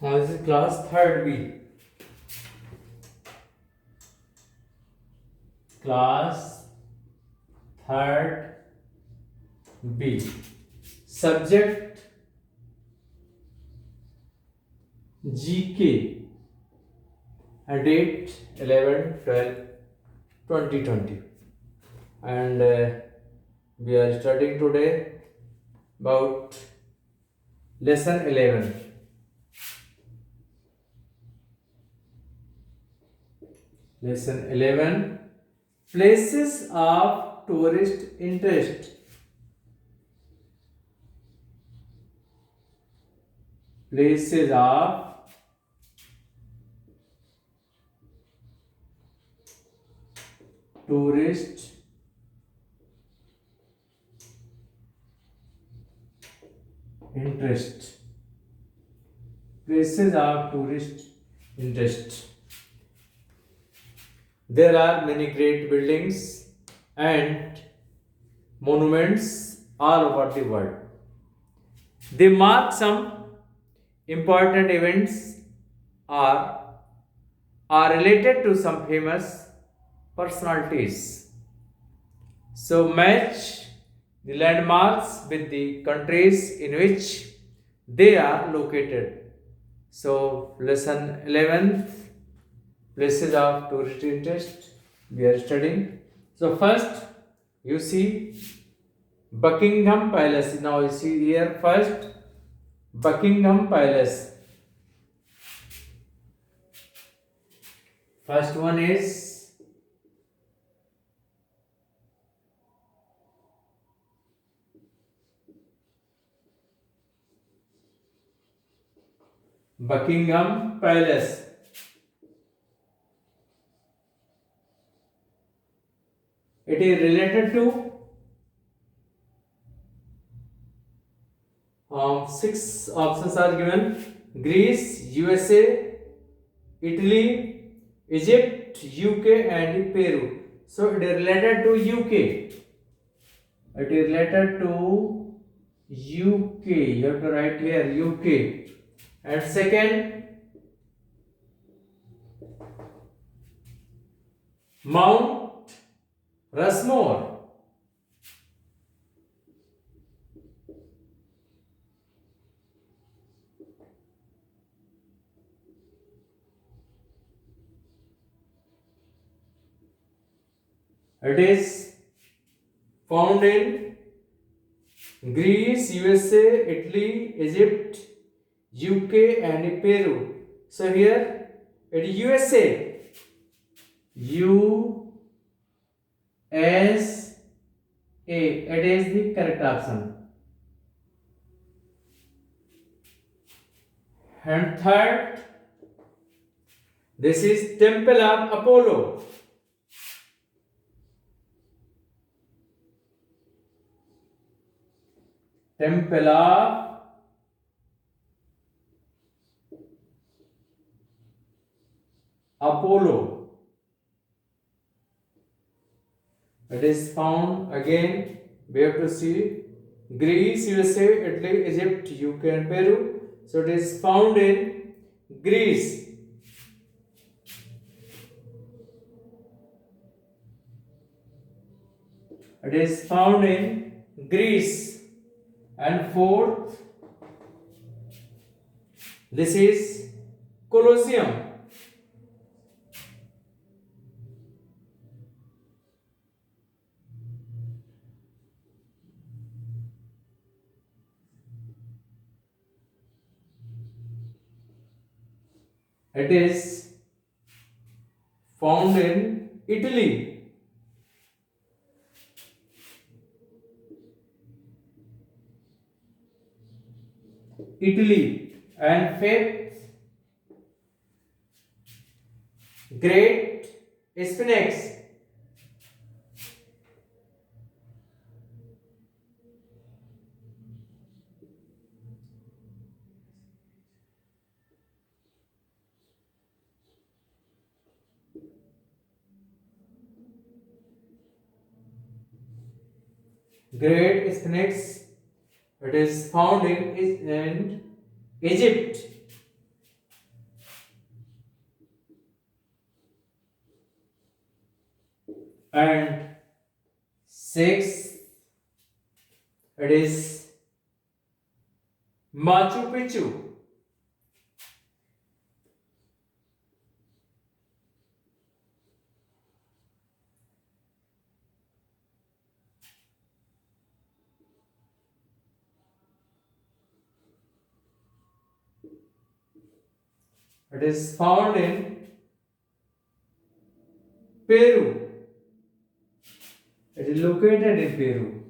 This is class third B. Class third B. Subject GK. And date 11/12/2020. And we are studying today about lesson 11. Lesson 11, places of tourist interest. Places of tourist interest. Places of tourist interest. There are many great buildings and monuments all over the world. They mark some important events or are related to some famous personalities. So, match the landmarks with the countries in which they are located. So, lesson 11, places of tourist interest, we are studying. So, first you see Buckingham Palace. Now, you see here first Buckingham Palace. First one is Buckingham Palace. It is related to six options are given: Greece, USA, Italy, Egypt, UK, and Peru. So it is related to UK. It is related to UK. You have to write here UK. And second, Mount Rushmore. It is found in Greece, USA, Italy, Egypt, UK, and Peru. So here it is USA. USA. It is the correct option. And third, this is Temple of Apollo. Temple of Apollo. It is found again. We have to see Greece, USA, Italy, Egypt, UK, and Peru. So it is found in Greece. It is found in Greece. And fourth, this is Colosseum. It is found in Italy. Italy. And fifth, Great Sphinx. Great Sphinx. It is found in Egypt. And sixth, it is Machu Picchu. It is found in Peru. It is located in Peru.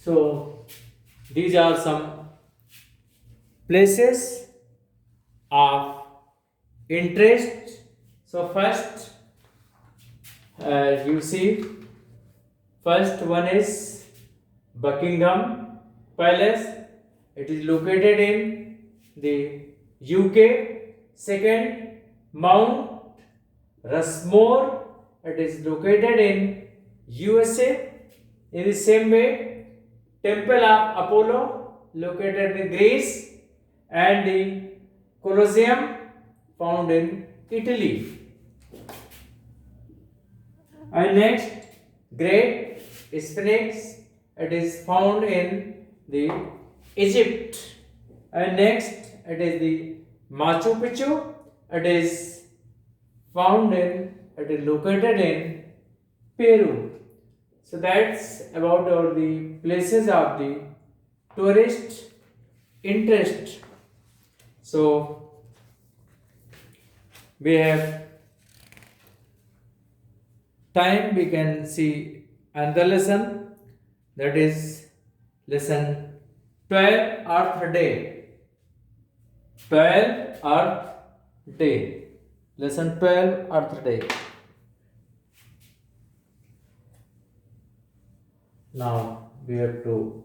So these are some places of interest. So first, you see, first one is Buckingham Palace. It is located in the UK. Second, Mount Rushmore. It is located in USA. In the same way, Temple of Apollo located in Greece, and the Colosseum found in Italy. And next, Great Sphinx. It is found in the Egypt. And next, it is the Machu Picchu. It is it is located in Peru. So that's about all the places of the tourist interest. So we have time, we can see another lesson, that is lesson 12, Earth Day. 12 Earth Day. Lesson 12, Earth Day. Now we have to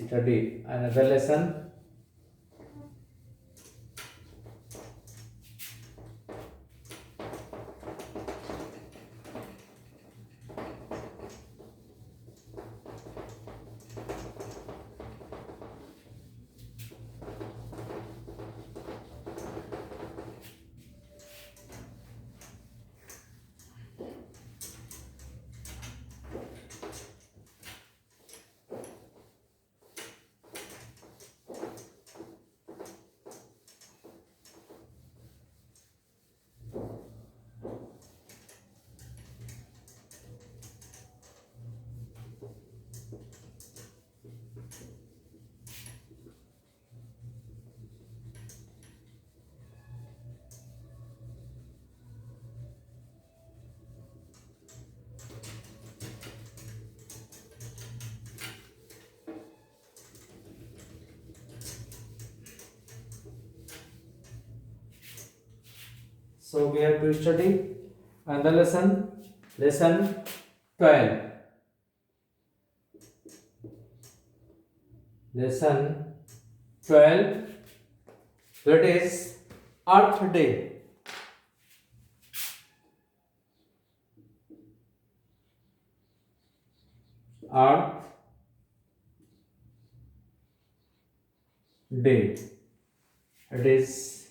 study another lesson. So we have to study another lesson, lesson 12. Lesson 12, that is Earth Day. Earth Day. It is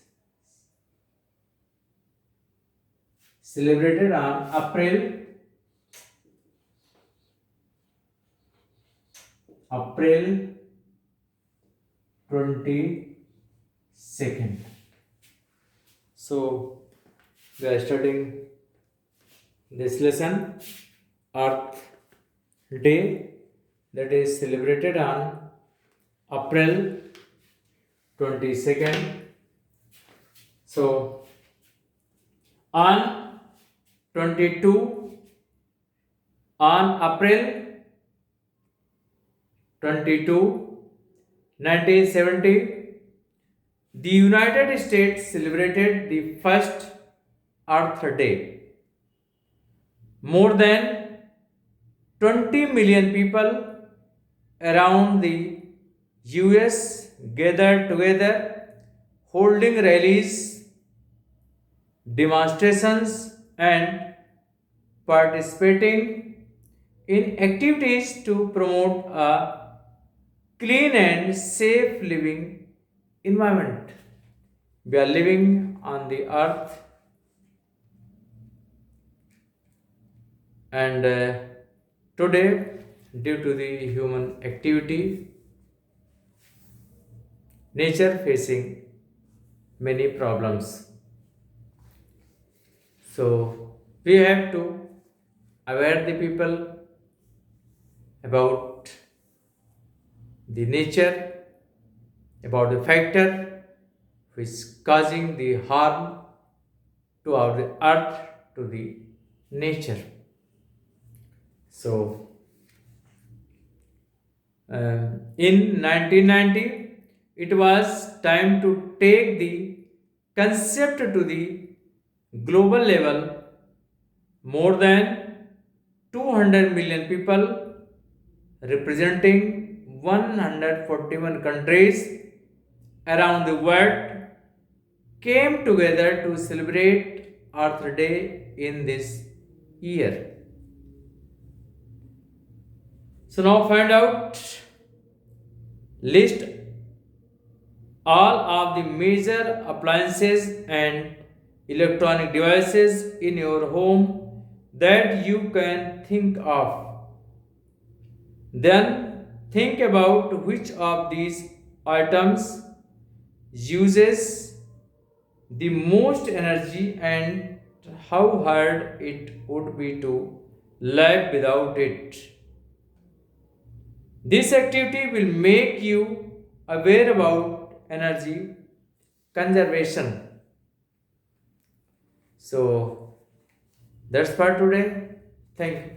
celebrated on April 22nd. So we are studying this lesson, Earth Day, that is celebrated on April 22nd. So on 22 on April 22, 1970, the United States celebrated the first Earth Day. More than 20 million people around the US gathered together, holding rallies, demonstrations, and participating in activities to promote a clean and safe living environment. We are living on the earth And today, due to the human activity, nature facing many problems. So we have to aware the people about the nature, about the factor which is causing the harm to our earth, to the nature. So in 1990, it was time to take the concept to the global level. More than 200 million people, representing 141 countries around the world, came together to celebrate Earth Day in this year. So now find out, list all of the major appliances and electronic devices in your home that you can think of. Then think about which of these items uses the most energy and how hard it would be to live without it. This activity will make you aware about energy conservation. So that's for today. Thank you.